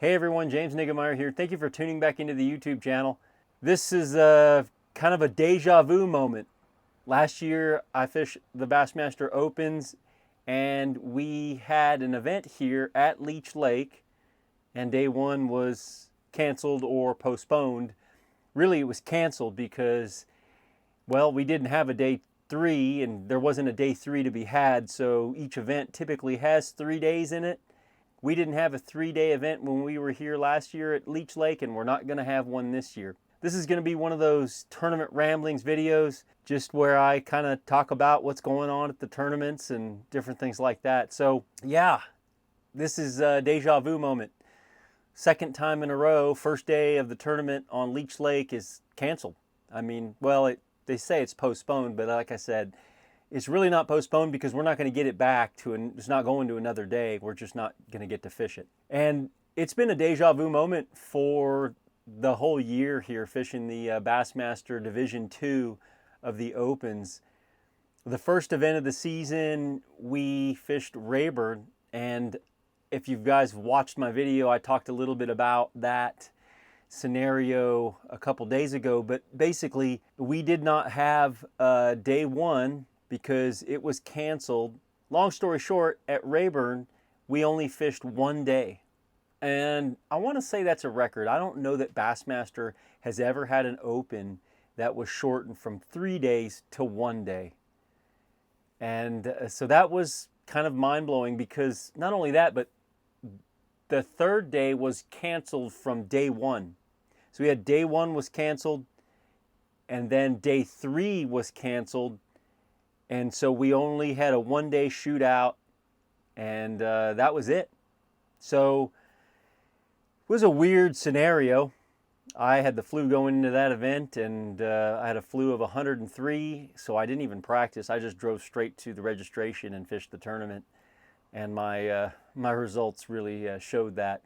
Hey everyone, James Niggemeyer here. Thank you for tuning back into the YouTube channel. This is kind of a deja vu moment. Last year I fished the Bassmaster Opens and we had an event here at Leech Lake, and day one was canceled or postponed. Really it was canceled because, well, we didn't have a day three and there wasn't a day three to be had, so each event typically has 3 days in it. We didn't have a 3-day event when we were here last year at Leech Lake, and we're not going to have one this year. This is going to be one of those tournament ramblings videos, just where I kind of talk about what's going on at the tournaments and different things like that. So yeah, this is a deja vu moment. Second time in a row, first day of the tournament on Leech Lake is canceled. I mean, well, they say it's postponed, but like I said, it's really not postponed because we're not going to get it back it's not going to another day. We're just not going to get to fish it. And it's been a deja vu moment for the whole year here fishing the Bassmaster Division 2 of the Opens. The first event of the season, we fished Rayburn, and if you guys watched my video, I talked a little bit about that scenario a couple days ago, but basically we did not have day one because it was canceled. Long story short, at Rayburn, we only fished 1 day. And I want to say that's a record. I don't know that Bassmaster has ever had an open that was shortened from 3 days to 1 day. And so that was kind of mind-blowing because not only that, but the third day was canceled from day one. So we had day one was canceled, and then day three was canceled. And so we only had a 1-day shootout, and that was it. So it was a weird scenario. I had the flu going into that event, and I had a flu of 103, so I didn't even practice. I just drove straight to the registration and fished the tournament, and my results really showed that.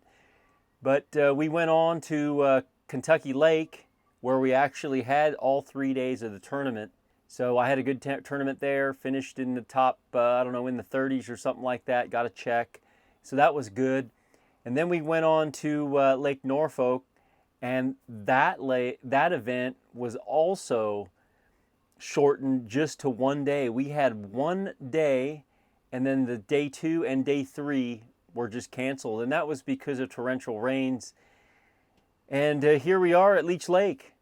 But we went on to Kentucky Lake, where we actually had all 3 days of the tournament. So I had a good tournament there, finished in the top, I don't know, in the 30s or something like that, got a check. So that was good. And then we went on to Lake Norfolk, and that event was also shortened just to 1 day. We had 1 day, and then the day two and day three were just canceled. And that was because of torrential rains. And here we are at Leech Lake.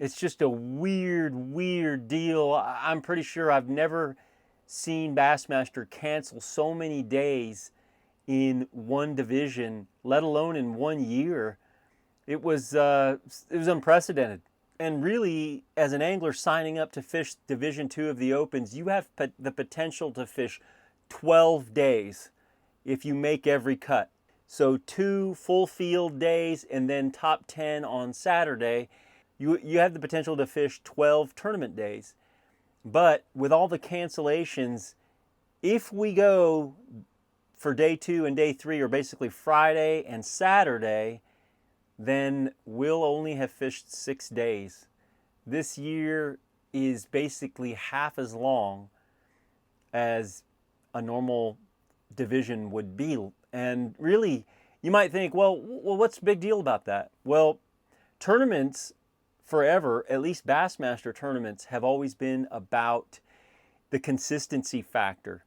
It's just a weird deal. I'm pretty sure I've never seen Bassmaster cancel so many days in one division, let alone in 1 year. It was unprecedented. And really, as an angler signing up to fish Division 2 of the Opens, you have the potential to fish 12 days if you make every cut. So 2 full field days and then top 10 on Saturday. You have the potential to fish 12 tournament days. But with all the cancellations, if we go for day 2 and day 3, or basically Friday and Saturday, then we'll only have fished 6 days. This year is basically half as long as a normal division would be. And really, you might think, well, what's the big deal about that? Well, tournaments forever, at least Bassmaster tournaments, have always been about the consistency factor.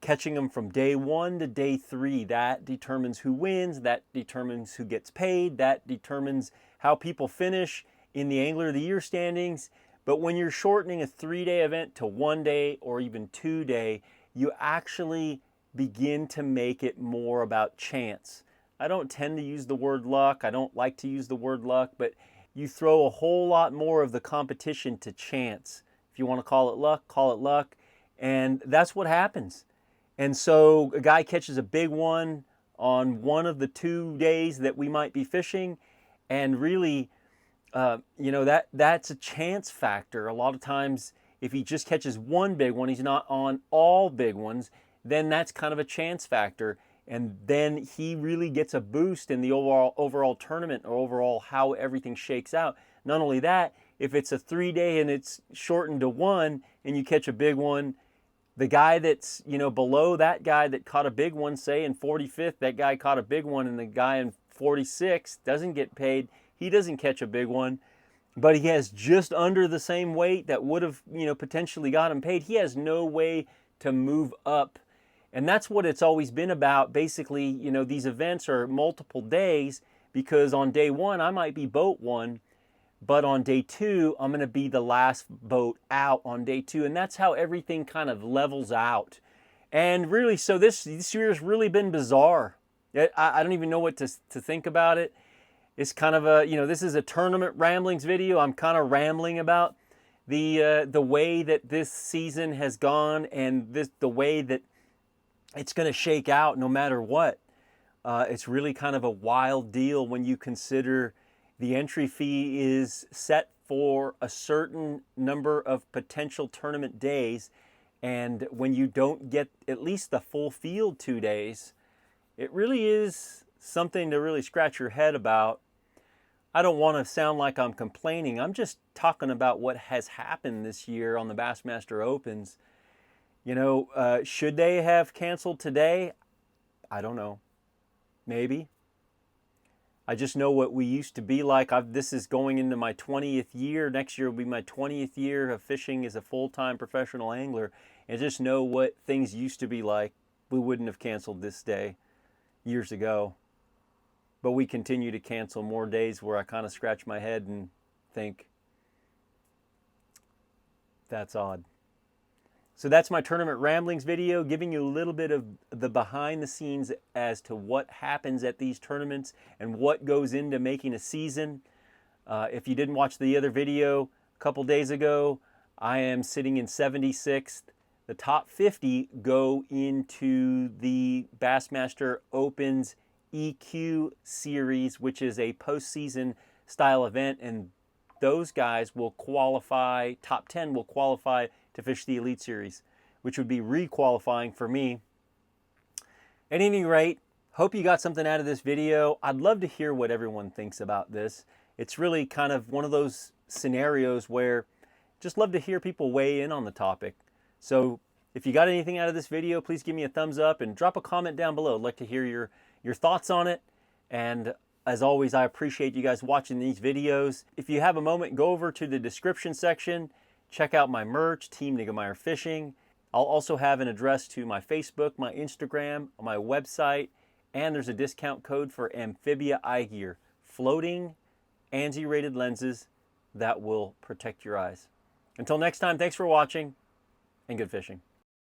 Catching them from day 1 to day 3, that determines who wins, that determines who gets paid, that determines how people finish in the Angler of the Year standings. But when you're shortening a 3-day event to 1 day or even 2 day, you actually begin to make it more about chance. I don't tend to use the word luck. I don't like to use the word luck, but you throw a whole lot more of the competition to chance. If you want to call it luck, call it luck. And that's what happens. And so a guy catches a big one on one of the 2 days that we might be fishing, and really, that's a chance factor. A lot of times, if he just catches one big one, he's not on all big ones, then that's kind of a chance factor. And then he really gets a boost in the overall tournament, or overall how everything shakes out. Not only that, if it's a 3-day and it's shortened to 1 and you catch a big one, the guy that's, below that guy that caught a big one, say in 45th, that guy caught a big one, and the guy in 46, doesn't get paid. He doesn't catch a big one, but he has just under the same weight that would have, potentially got him paid. He has no way to move up. And that's what it's always been about. Basically, these events are multiple days, because on day one, I might be boat one, but on day two, I'm going to be the last boat out on day two. And that's how everything kind of levels out. And really, so this year has really been bizarre. I don't even know what to think about it. It's kind of a, this is a tournament ramblings video. I'm kind of rambling about the way that this season has gone, and the way that it's going to shake out no matter what. It's really kind of a wild deal when you consider the entry fee is set for a certain number of potential tournament days. And when you don't get at least the full field 2 days, it really is something to really scratch your head about. I don't want to sound like I'm complaining. I'm just talking about what has happened this year on the Bassmaster Opens. Should they have canceled today? I don't know. Maybe. I just know what we used to be like. This is going into my 20th year. Next year will be my 20th year of fishing as a full-time professional angler. And just know what things used to be like. We wouldn't have canceled this day years ago. But we continue to cancel more days where I kind of scratch my head and think, that's odd. So that's my tournament ramblings video, giving you a little bit of the behind the scenes as to what happens at these tournaments and what goes into making a season. If you didn't watch the other video a couple days ago, I am sitting in 76th. The top 50 go into the Bassmaster Open's EQ series, which is a postseason style event, and those guys will qualify, top 10 will qualify to fish the Elite Series, which would be re-qualifying for me. At any rate, hope you got something out of this video. I'd love to hear what everyone thinks about this. It's really kind of one of those scenarios where just love to hear people weigh in on the topic. So if you got anything out of this video, please give me a thumbs up and drop a comment down below. I'd like to hear your thoughts on it. And as always, I appreciate you guys watching these videos. If you have a moment, go over to the description section. Check out my merch, Team Niggemeyer Fishing. I'll also have an address to my Facebook, my Instagram, my website, and there's a discount code for Amphibia eye gear. Floating, ANSI-rated lenses that will protect your eyes. Until next time, thanks for watching, and good fishing.